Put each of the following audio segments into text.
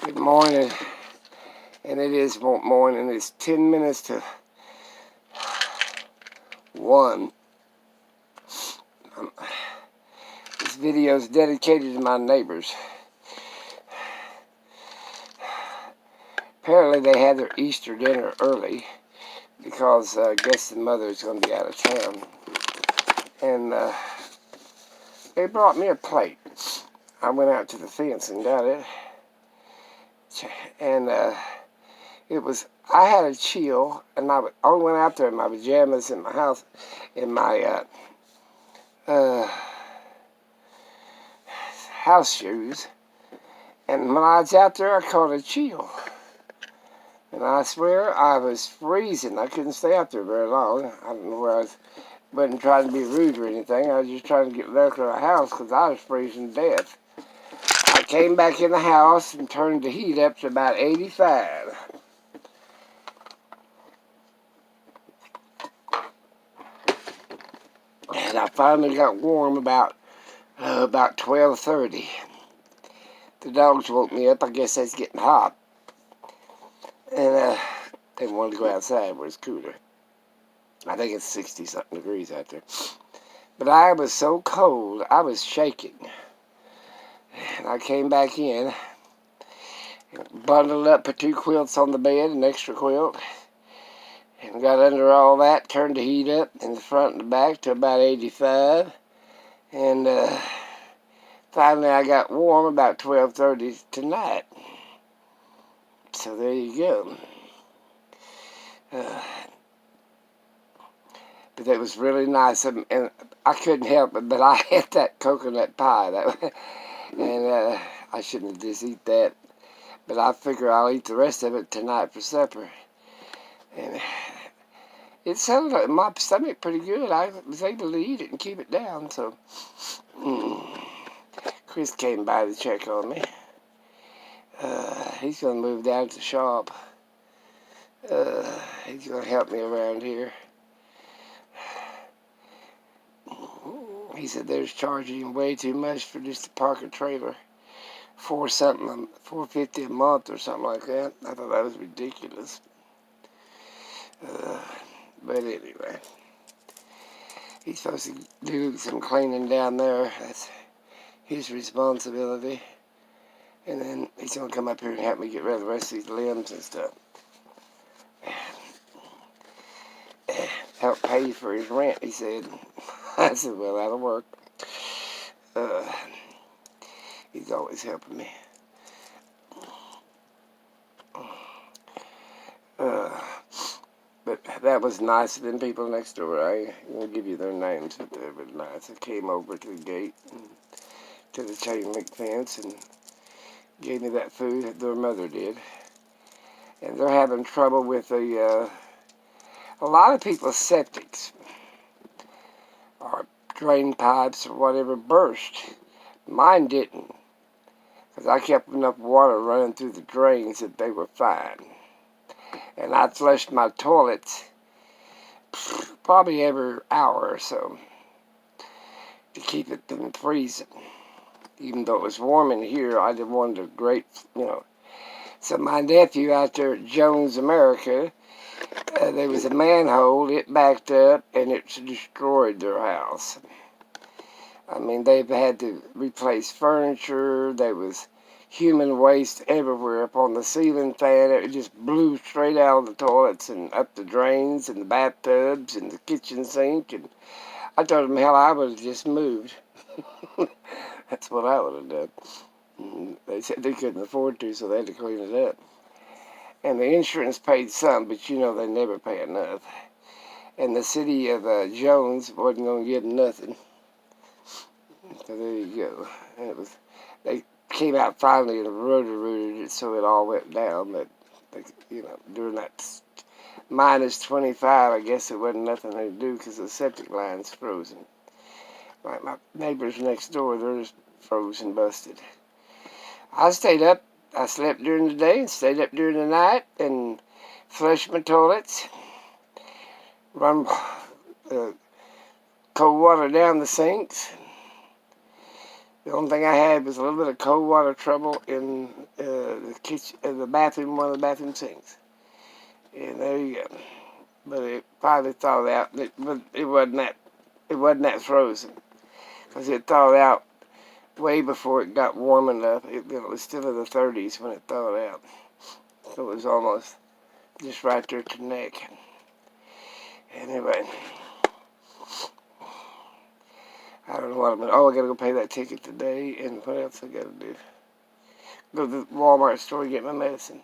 Good morning, and it is morning. It's 10 minutes to 1. This video is dedicated to my neighbors. Apparently they had their Easter dinner early because I guess the mother is going to be out of town. And they brought me a plate. I went out to the fence and got it. And I had a chill, and I only went out there in my pajamas in my house, in my house shoes. And when I was out there, I caught a chill. And I swear I was freezing. I couldn't stay out there very long. I don't know where I wasn't trying to be rude or anything. I was just trying to get back to the house because I was freezing to death. I came back in the house and turned the heat up to about 85. And I finally got warm about 12:30. The dogs woke me up. I guess it's getting hot. And they wanted to go outside where it's cooler. I think it's 60-something degrees out there. But I was so cold, I was shaking. And I came back in, bundled up, put 2 quilts on the bed, an extra quilt, and got under all that, turned the heat up in the front and the back to about 85. And finally I got warm about 12:30 tonight. So there you go. But it was really nice, and I couldn't help it, but I had that coconut pie, and I shouldn't have just eat that, but I figure I'll eat the rest of it tonight for supper. And it sounded like my stomach pretty good. I was able to eat it and keep it down. So Chris came by to check on me. He's gonna move down to the shop. He's gonna help me around here. He said they're charging way too much for just to park a trailer. $450 a month or something like that. I thought that was ridiculous. But anyway, he's supposed to do some cleaning down there. That's his responsibility. And then he's going to come up here and help me get rid of the rest of these limbs and stuff. Help pay for his rent, he said. I said, well, that'll work. He's always helping me. But that was nice of them people next door. I won't give you their names, but they were nice. I came over to the gate, and to the chain link fence, and gave me that food that their mother did. And they're having trouble with a lot of people's septics or drain pipes or whatever burst. Mine didn't, because I kept enough water running through the drains that they were fine. And I flushed my toilets probably every hour or so to keep it from freezing. Even though it was warm in here, I didn't want to So my nephew out there at Jones, America, there was a manhole, it backed up, and it destroyed their house. I mean, they've had to replace furniture. There was human waste everywhere up on the ceiling fan. It just blew straight out of the toilets and up the drains and the bathtubs and the kitchen sink. And I told them, hell, I would have just moved. That's what I would have done. And they said they couldn't afford to, so they had to clean it up. And the insurance paid some, but they never pay enough. And the city of Jones wasn't going to give them nothing. So there you go. And they came out finally and rooted it so it all went down. But during that minus 25, I guess there wasn't nothing they could do because the septic line's frozen. Like my neighbors next door, they're just frozen, busted. I stayed up. I slept during the day and stayed up during the night and flushed my toilets, run cold water down the sinks. The only thing I had was a little bit of cold water trouble in the kitchen, the bathroom, one of the bathroom sinks. And there you go. But it finally thawed out. But it wasn't that frozen, because it thawed out way before it got warm enough. It was still in the 30s when it thawed out. So it was almost just right there to neck. Anyway, I don't know what I'm going to... Oh, I got to go pay that ticket today. And what else I got to do? Go to the Walmart store and get my medicine.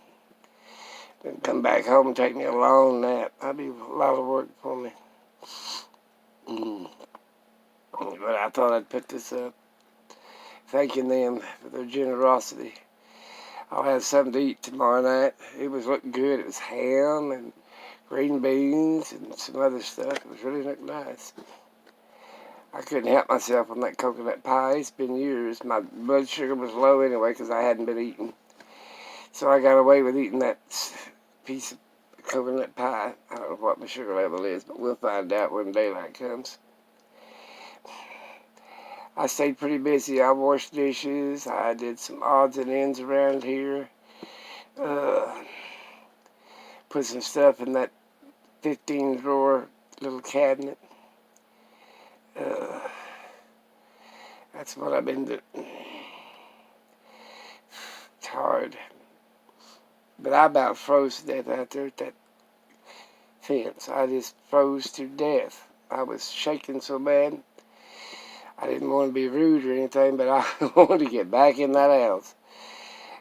Then come back home and take me a long nap. That'd be a lot of work for me. But I thought I'd put this up, thanking them for their generosity. I'll have something to eat tomorrow night. It was looking good. It was ham and green beans and some other stuff. It was really looking nice. I couldn't help myself on that coconut pie. It's been years. My blood sugar was low anyway because I hadn't been eating. So I got away with eating that piece of coconut pie. I don't know what my sugar level is, but we'll find out when daylight comes. I stayed pretty busy. I washed dishes. I did some odds and ends around here. Put some stuff in that 15-drawer little cabinet. That's what I've been doing. It's hard. But I about froze to death out there at that fence. I just froze to death. I was shaking so bad. I didn't want to be rude or anything, but I wanted to get back in that house.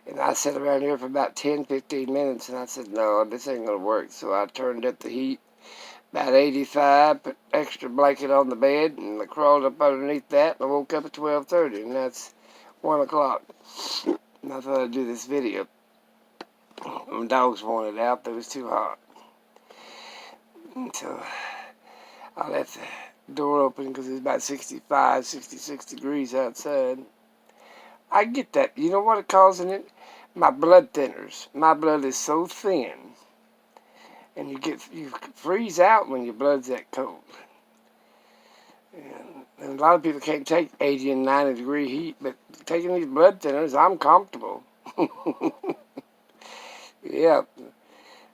And I sat around here for about 10, 15 minutes, and I said, no, this ain't going to work. So I turned up the heat, about 85, put extra blanket on the bed, and I crawled up underneath that, and I woke up at 12:30, and that's 1 o'clock. And I thought I'd do this video. My dogs wanted out, but it was too hot. And so I left the door open because it's about 65, 66 degrees outside. I get that. You know what causing it? My blood thinners. My blood is so thin. And you freeze out when your blood's that cold. And a lot of people can't take 80 and 90 degree heat, but taking these blood thinners, I'm comfortable. Yeah,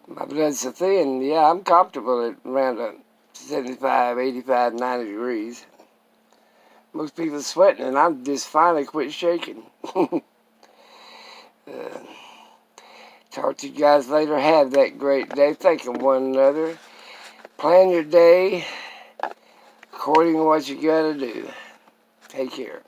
my blood's so thin, yeah, I'm comfortable at around 75, 85, 90 degrees. Most people are sweating, and I'm just finally quit shaking. Talk to you guys later. Have that great day. Think of one another. Plan your day according to what you got to do. Take care.